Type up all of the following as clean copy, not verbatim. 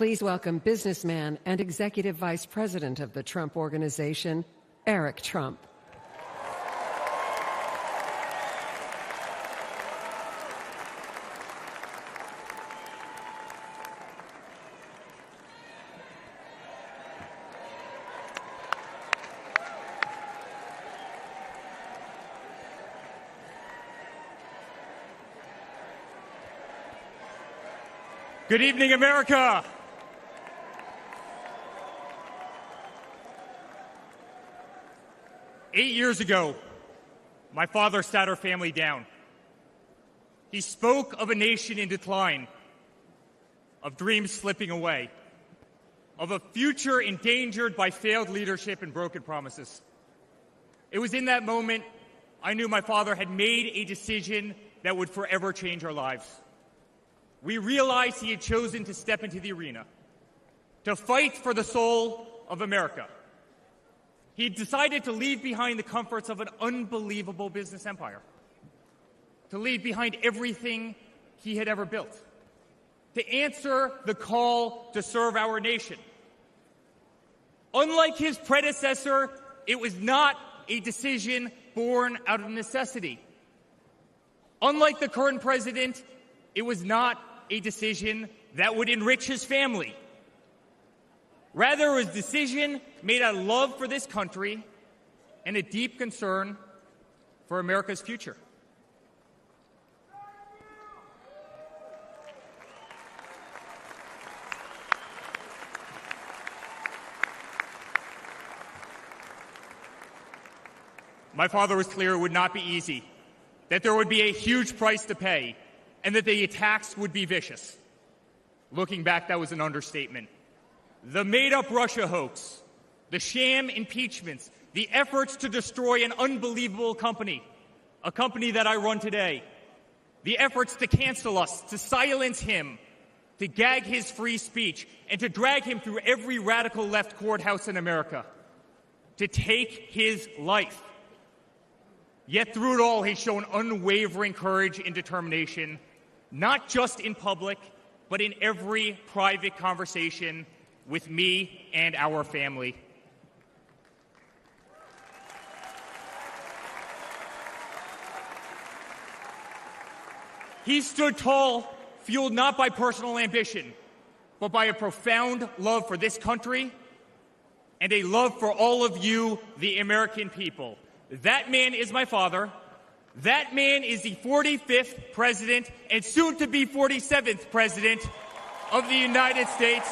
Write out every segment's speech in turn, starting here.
Please welcome businessman and Executive Vice President of the Trump Organization, Eric Trump. Good evening, America. Eight years ago, my father sat our family down. He spoke of a nation in decline, of dreams slipping away, of a future endangered by failed leadership and broken promises. It was in that moment I knew my father had made a decision that would forever change our lives. We realized he had chosen to step into the arena, to fight for the soul of America. He decided to leave behind the comforts of an unbelievable business empire, to leave behind everything he had ever built, to answer the call to serve our nation. Unlike his predecessor, it was not a decision born out of necessity. Unlike the current president, it was not a decision that would enrich his family. Rather, it was a decision made out of love for this country and a deep concern for America's future. My father was clear it would not be easy, that there would be a huge price to pay, and that the attacks would be vicious. Looking back, that was an understatement. The made-up Russia hoax, the sham impeachments, the efforts to destroy an unbelievable company, a company that I run today, the efforts to cancel us, to silence him, to gag his free speech, and to drag him through every radical left courthouse in America, to take his life. Yet through it all, he's shown unwavering courage and determination, not just in public, but in every private conversation with me and our family. He stood tall, fueled not by personal ambition, but by a profound love for this country and a love for all of you, the American people. That man is my father. That man is the 45th president and soon to be 47th president of the United States.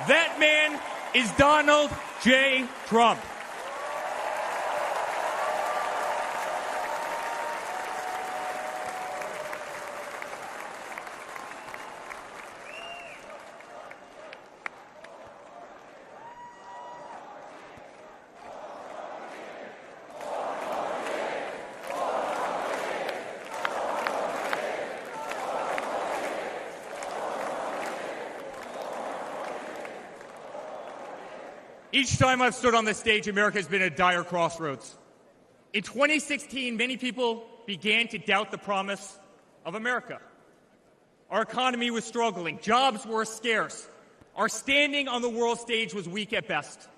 That man is Donald J. Trump. Each time I've stood on this stage, America has been at a dire crossroads. In 2016, many people began to doubt the promise of America. Our economy was struggling. Jobs were scarce. Our standing on the world stage was weak at best.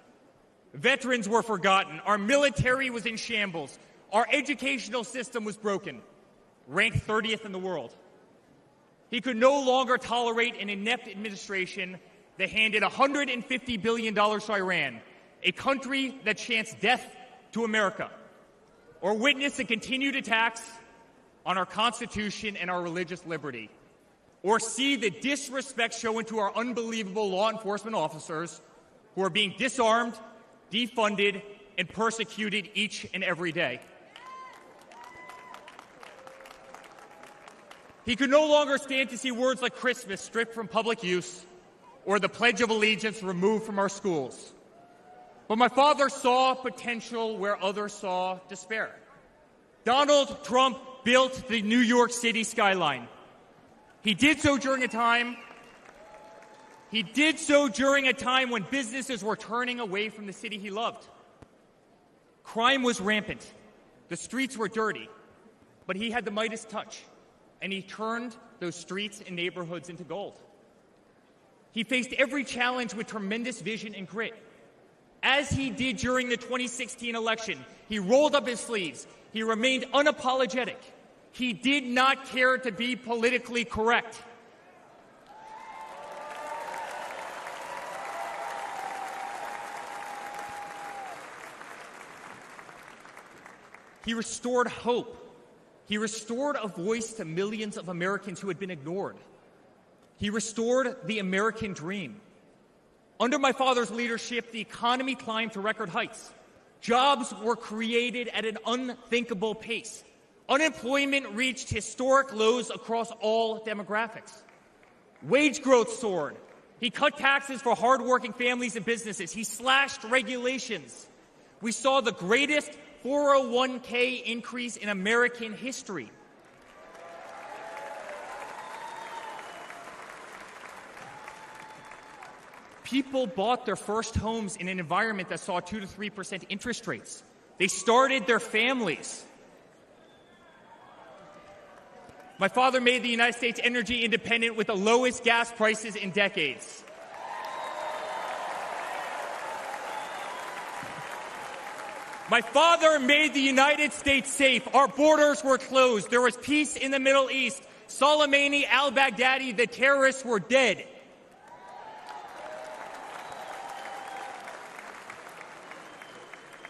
Veterans were forgotten. Our military was in shambles. Our educational system was broken, ranked 30th in the world. He could no longer tolerate an inept administration that handed $150 billion to Iran, a country that chants death to America, or witness the continued attacks on our Constitution and our religious liberty, or see the disrespect shown to our unbelievable law enforcement officers who are being disarmed, defunded, and persecuted each and every day. He could no longer stand to see words like Christmas stripped from public use or the Pledge of Allegiance removed from our schools. But my father saw potential where others saw despair. Donald Trump built the New York City skyline. He did so during a time when businesses were turning away from the city he loved. Crime was rampant. The streets were dirty. But he had the Midas touch, and he turned those streets and neighborhoods into gold. He faced every challenge with tremendous vision and grit. As he did during the 2016 election, he rolled up his sleeves. He remained unapologetic. He did not care to be politically correct. He restored hope. He restored a voice to millions of Americans who had been ignored. He restored the American dream. Under my father's leadership, the economy climbed to record heights. Jobs were created at an unthinkable pace. Unemployment reached historic lows across all demographics. Wage growth soared. He cut taxes for hardworking families and businesses. He slashed regulations. We saw the greatest 401k increase in American history. People bought their first homes in an environment that saw 2 to 3% interest rates. They started their families. My father made the United States energy independent with the lowest gas prices in decades. My father made the United States safe. Our borders were closed. There was peace in the Middle East. Soleimani, al-Baghdadi, the terrorists were dead.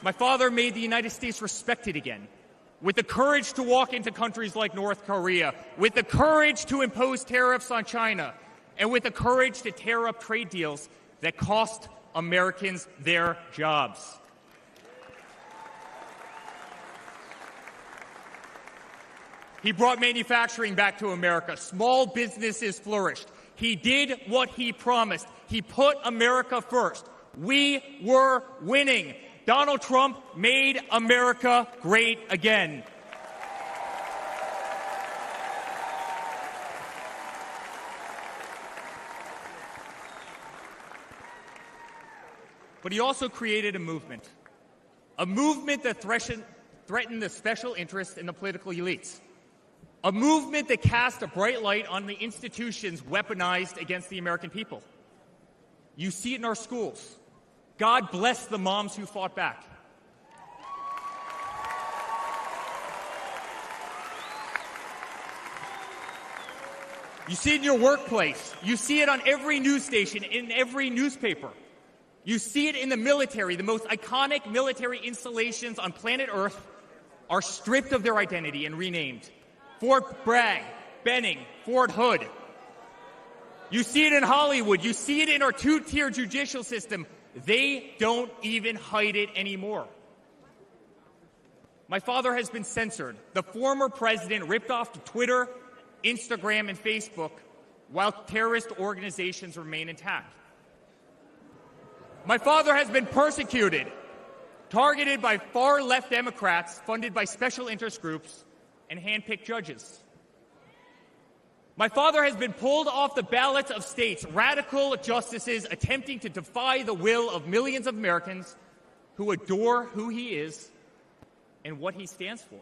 My father made the United States respected again, with the courage to walk into countries like North Korea, with the courage to impose tariffs on China, and with the courage to tear up trade deals that cost Americans their jobs. He brought manufacturing back to America. Small businesses flourished. He did what he promised. He put America first. We were winning. Donald Trump made America great again. But he also created a movement that threatened the special interests in the political elites, a movement that cast a bright light on the institutions weaponized against the American people. You see it in our schools. God bless the moms who fought back. You see it in your workplace. You see it on every news station, in every newspaper. You see it in the military. The most iconic military installations on planet Earth are stripped of their identity and renamed. Fort Bragg, Benning, Fort Hood. You see it in Hollywood. You see it in our two-tier judicial system. They don't even hide it anymore. My father has been censored. The former president ripped off Twitter, Instagram, and Facebook while terrorist organizations remain intact. My father has been persecuted, targeted by far-left Democrats funded by special interest groups and hand-picked judges. My father has been pulled off the ballots of states, radical justices attempting to defy the will of millions of Americans who adore who he is and what he stands for.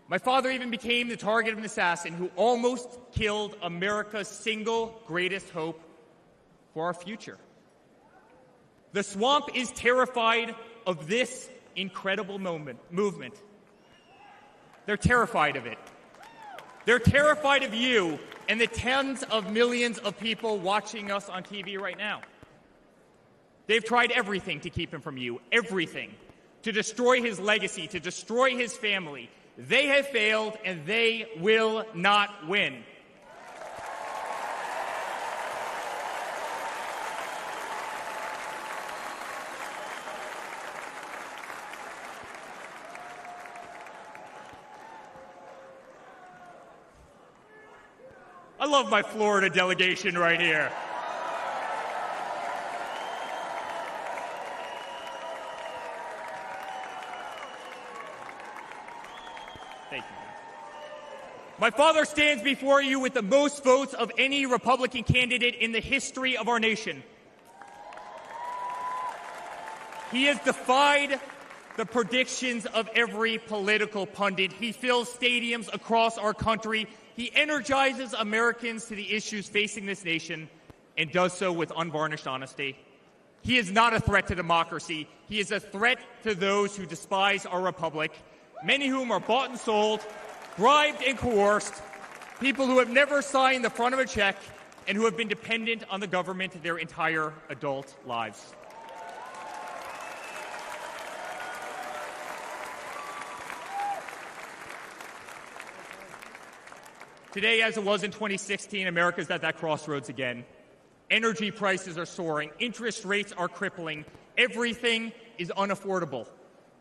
My father even became the target of an assassin who almost killed America's single greatest hope for our future. The swamp is terrified of this incredible movement. They're terrified of it. They're terrified of you and the tens of millions of people watching us on TV right now. They've tried everything to keep him from you, everything, to destroy his legacy, to destroy his family. They have failed, and they will not win. I love my Florida delegation right here. Thank you. My father stands before you with the most votes of any Republican candidate in the history of our nation. He has defied the predictions of every political pundit. He fills stadiums across our country. He energizes Americans to the issues facing this nation, and does so with unvarnished honesty. He is not a threat to democracy. He is a threat to those who despise our republic, many whom are bought and sold, bribed and coerced, people who have never signed the front of a check and who have been dependent on the government their entire adult lives. Today, as it was in 2016, America's at that crossroads again. Energy prices are soaring. Interest rates are crippling. Everything is unaffordable.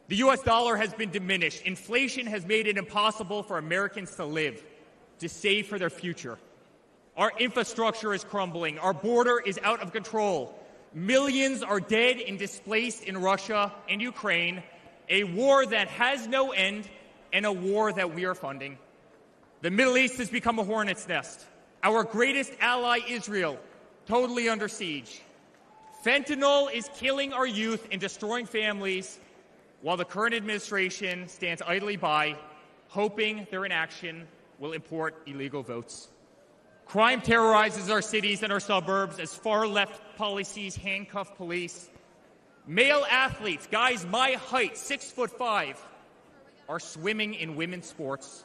The U.S. dollar has been diminished. Inflation has made it impossible for Americans to live, to save for their future. Our infrastructure is crumbling. Our border is out of control. Millions are dead and displaced in Russia and Ukraine, a war that has no end and a war that we are funding. The Middle East has become a hornet's nest. Our greatest ally, Israel, totally under siege. Fentanyl is killing our youth and destroying families, while the current administration stands idly by, hoping their inaction will import illegal votes. Crime terrorizes our cities and our suburbs as far-left policies handcuff police. Male athletes, guys my height, 6'5", are swimming in women's sports.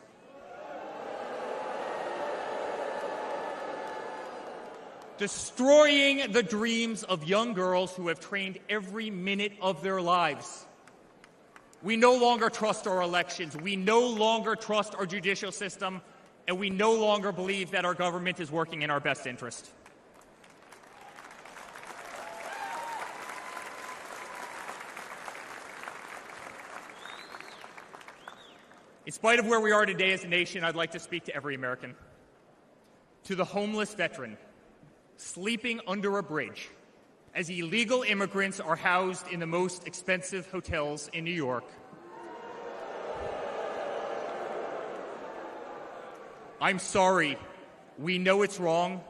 Destroying the dreams of young girls who have trained every minute of their lives. We no longer trust our elections. We no longer trust our judicial system. And we no longer believe that our government is working in our best interest. In spite of where we are today as a nation, I'd like to speak to every American. To the homeless veteran sleeping under a bridge as illegal immigrants are housed in the most expensive hotels in New York. I'm sorry. We know it's wrong,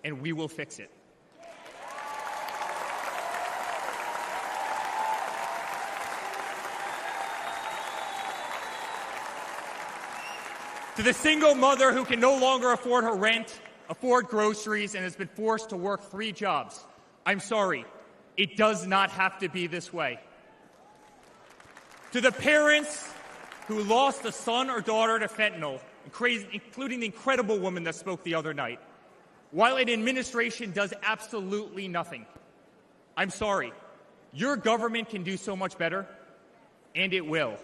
and we will fix it. To the single mother who can no longer afford her rent, afford groceries, and has been forced to work 3 jobs, I'm sorry. It does not have to be this way. To the parents who lost a son or daughter to fentanyl, including the incredible woman that spoke the other night, while an administration does absolutely nothing, I'm sorry. Your government can do so much better, and it will.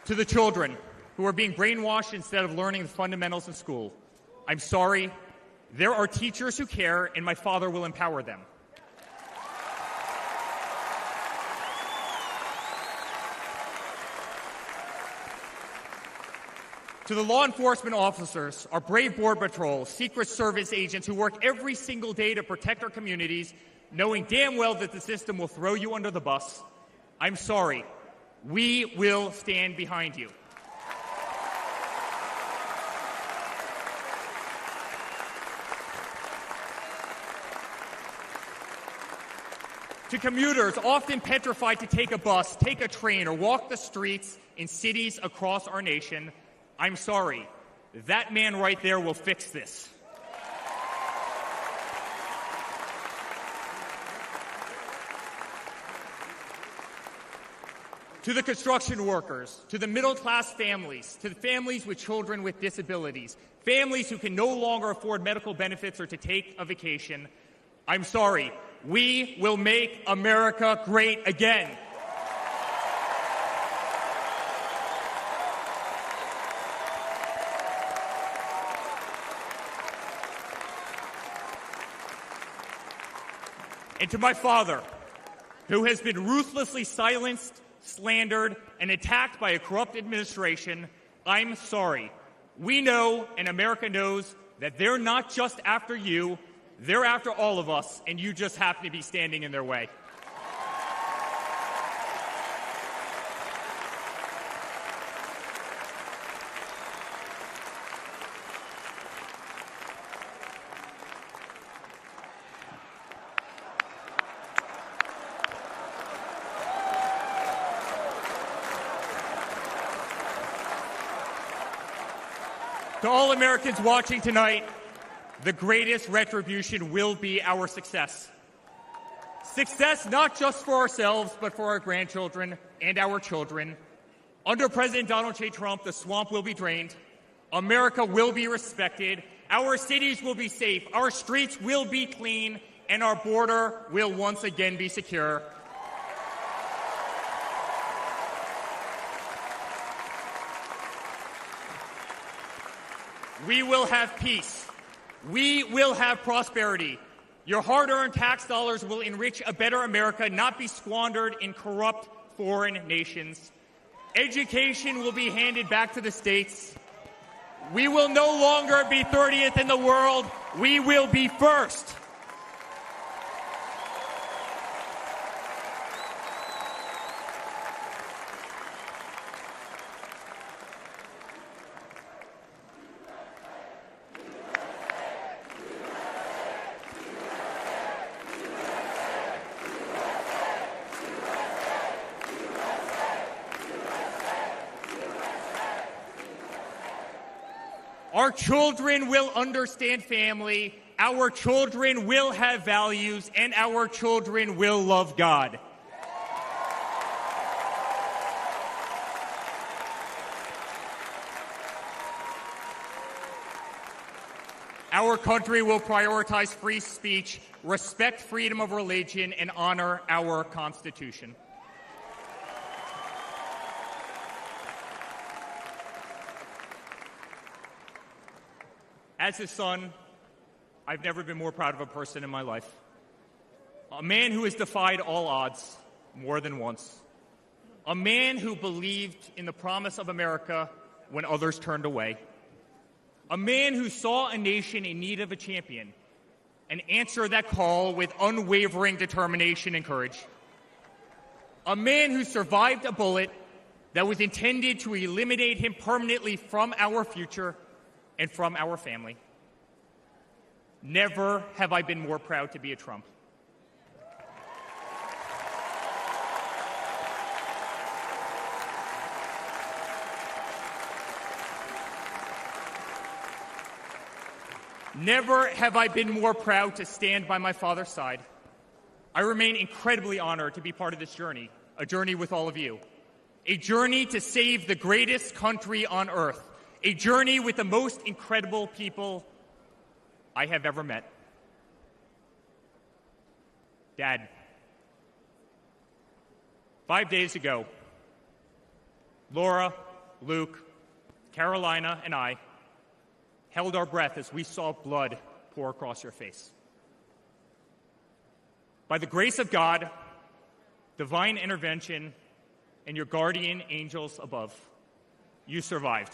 To the children who are being brainwashed instead of learning the fundamentals in school, I'm sorry. There are teachers who care, and my father will empower them. To the law enforcement officers, our brave Border Patrol, Secret Service agents who work every single day to protect our communities, knowing damn well that the system will throw you under the bus, I'm sorry. We will stand behind you. To commuters often petrified to take a bus, take a train, or walk the streets in cities across our nation, I'm sorry. That man right there will fix this. To the construction workers, to the middle-class families, to the families with children with disabilities, families who can no longer afford medical benefits or to take a vacation, I'm sorry. We will make America great again. And to my father, who has been ruthlessly silenced, slandered, and attacked by a corrupt administration, I'm sorry. We know, and America knows, that they're not just after you, they're after all of us, and you just happen to be standing in their way. To all Americans watching tonight, the greatest retribution will be our success. Success not just for ourselves, but for our grandchildren and our children. Under President Donald J. Trump, the swamp will be drained. America will be respected. Our cities will be safe. Our streets will be clean. And our border will once again be secure. We will have peace. We will have prosperity. Your hard-earned tax dollars will enrich a better America, not be squandered in corrupt foreign nations. Education will be handed back to the states. We will no longer be 30th in the world. We will be first. Our children will understand family, our children will have values, and our children will love God. Our country will prioritize free speech, respect freedom of religion, and honor our Constitution. As his son, I've never been more proud of a person in my life. A man who has defied all odds more than once. A man who believed in the promise of America when others turned away. A man who saw a nation in need of a champion and answered that call with unwavering determination and courage. A man who survived a bullet that was intended to eliminate him permanently from our future and from our family. Never have I been more proud to be a Trump. Never have I been more proud to stand by my father's side. I remain incredibly honored to be part of this journey, a journey with all of you, a journey to save the greatest country on earth, a journey with the most incredible people I have ever met. Dad, 5 days ago, Laura, Luke, Carolina, and I held our breath as we saw blood pour across your face. By the grace of God, divine intervention, and your guardian angels above, you survived.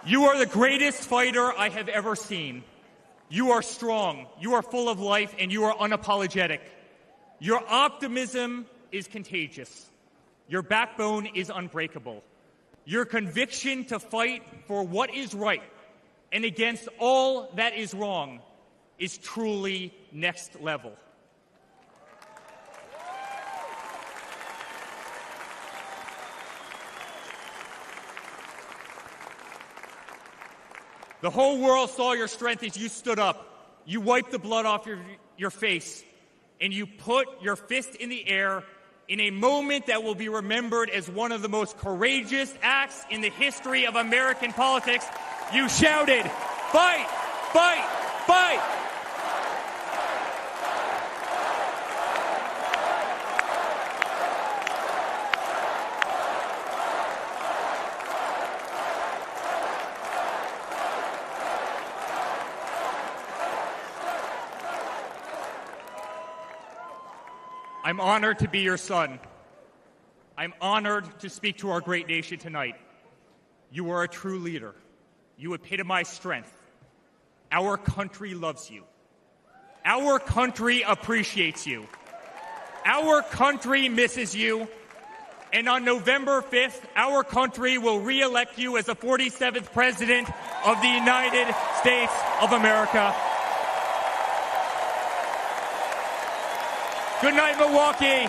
You are the greatest fighter I have ever seen. You are strong, you are full of life, and you are unapologetic. Your optimism is contagious. Your backbone is unbreakable. Your conviction to fight for what is right and against all that is wrong is truly next level. The whole world saw your strength as you stood up. You wiped the blood off your face, and you put your fist in the air in a moment that will be remembered as one of the most courageous acts in the history of American politics. You shouted, "Fight! Fight! Fight!" I'm honored to be your son. I'm honored to speak to our great nation tonight. You are a true leader. You epitomize strength. Our country loves you. Our country appreciates you. Our country misses you. And on November 5th, our country will re-elect you as the 47th President of the United States of America. Good night, Milwaukee.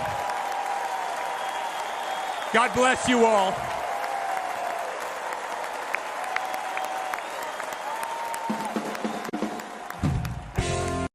God bless you all.